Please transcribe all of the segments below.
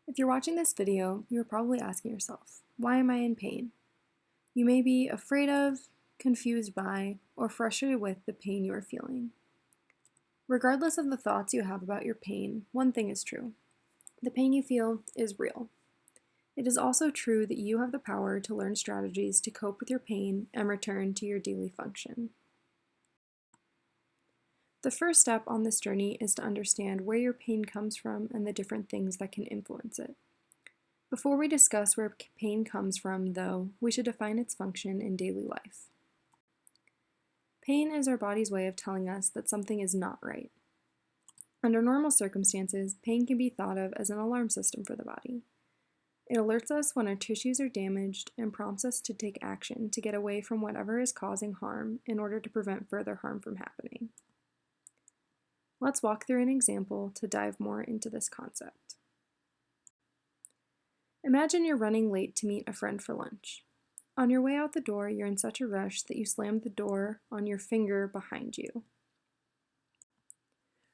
If you're watching this video, you're probably asking yourself, why am I in pain? You may be afraid of, confused by, or frustrated with the pain you are feeling. Regardless of the thoughts you have about your pain, one thing is true. The pain you feel is real. It is also true that you have the power to learn strategies to cope with your pain and return to your daily function. The first step on this journey is to understand where your pain comes from and the different things that can influence it. Before we discuss where pain comes from, though, we should define its function in daily life. Pain is our body's way of telling us that something is not right. Under normal circumstances, pain can be thought of as an alarm system for the body. It alerts us when our tissues are damaged and prompts us to take action to get away from whatever is causing harm in order to prevent further harm from happening. Let's walk through an example to dive more into this concept. Imagine you're running late to meet a friend for lunch. On your way out the door, you're in such a rush that you slam the door on your finger behind you.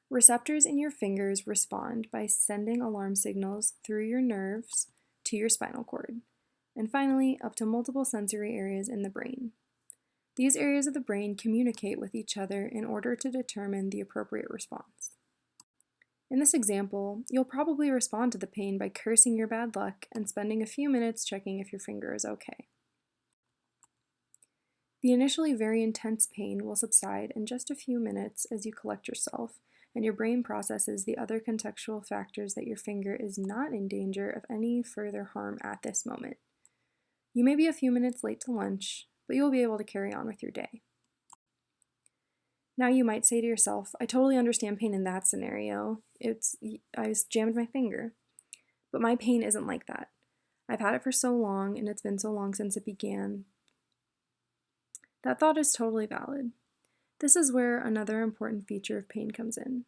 Receptors in your fingers respond by sending alarm signals through your nerves to your spinal cord, and finally up to multiple sensory areas in the brain. These areas of the brain communicate with each other in order to determine the appropriate response. In this example, you'll probably respond to the pain by cursing your bad luck and spending a few minutes checking if your finger is okay. The initially very intense pain will subside in just a few minutes as you collect yourself and your brain processes the other contextual factors that your finger is not in danger of any further harm at this moment. You may be a few minutes late to lunch, but you'll be able to carry on with your day. Now you might say to yourself, I totally understand pain in that scenario. I jammed my finger. But my pain isn't like that. I've had it for so long, and it's been so long since it began. That thought is totally valid. This is where another important feature of pain comes in.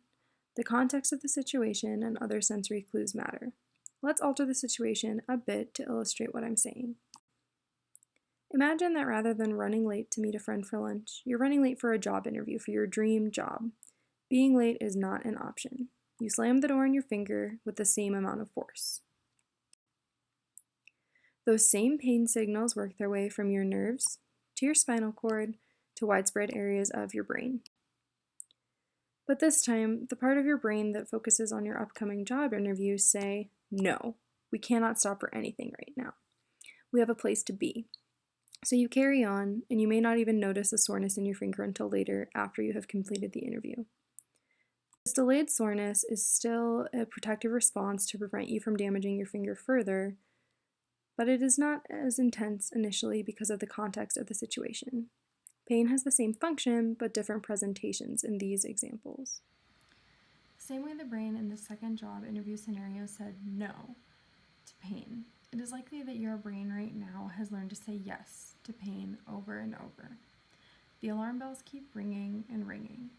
The context of the situation and other sensory clues matter. Let's alter the situation a bit to illustrate what I'm saying. Imagine that rather than running late to meet a friend for lunch, you're running late for a job interview for your dream job. Being late is not an option. You slam the door on your finger with the same amount of force. Those same pain signals work their way from your nerves to your spinal cord to widespread areas of your brain. But this time, the part of your brain that focuses on your upcoming job interview say, no, we cannot stop for anything right now. We have a place to be. So you carry on, and you may not even notice a soreness in your finger until later after you have completed the interview. This delayed soreness is still a protective response to prevent you from damaging your finger further, but it is not as intense initially because of the context of the situation. Pain has the same function, but different presentations in these examples. Same way the brain in the second job interview scenario said no to pain, it is likely that your brain right now has learned to say yes to pain over and over. The alarm bells keep ringing and ringing.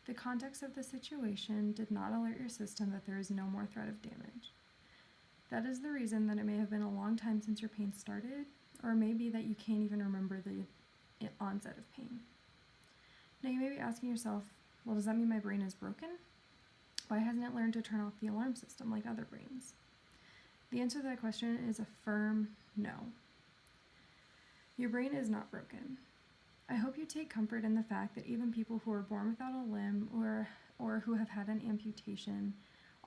The context of the situation did not alert your system that there is no more threat of damage. That is the reason that it may have been a long time since your pain started, or it may be that you can't even remember the onset of pain. Now you may be asking yourself, well, does that mean my brain is broken? Why hasn't it learned to turn off the alarm system like other brains? The answer to that question is a firm no. Your brain is not broken. I hope you take comfort in the fact that even people who are born without a limb or who have had an amputation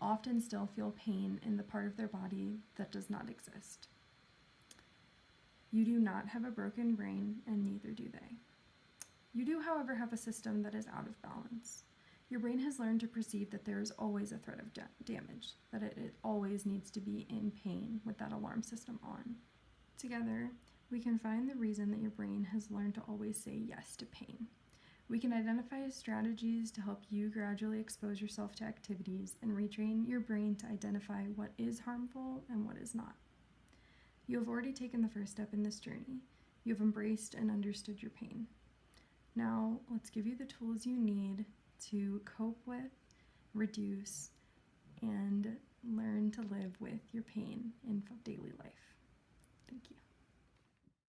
often still feel pain in the part of their body that does not exist. You do not have a broken brain, and neither do they. You do, however, have a system that is out of balance. Your brain has learned to perceive that there is always a threat of damage, that it always needs to be in pain with that alarm system on. Together, we can find the reason that your brain has learned to always say yes to pain. We can identify strategies to help you gradually expose yourself to activities and retrain your brain to identify what is harmful and what is not. You have already taken the first step in this journey. You have embraced and understood your pain. Now, let's give you the tools you need to cope with, reduce, and learn to live with your pain in daily life. Thank you.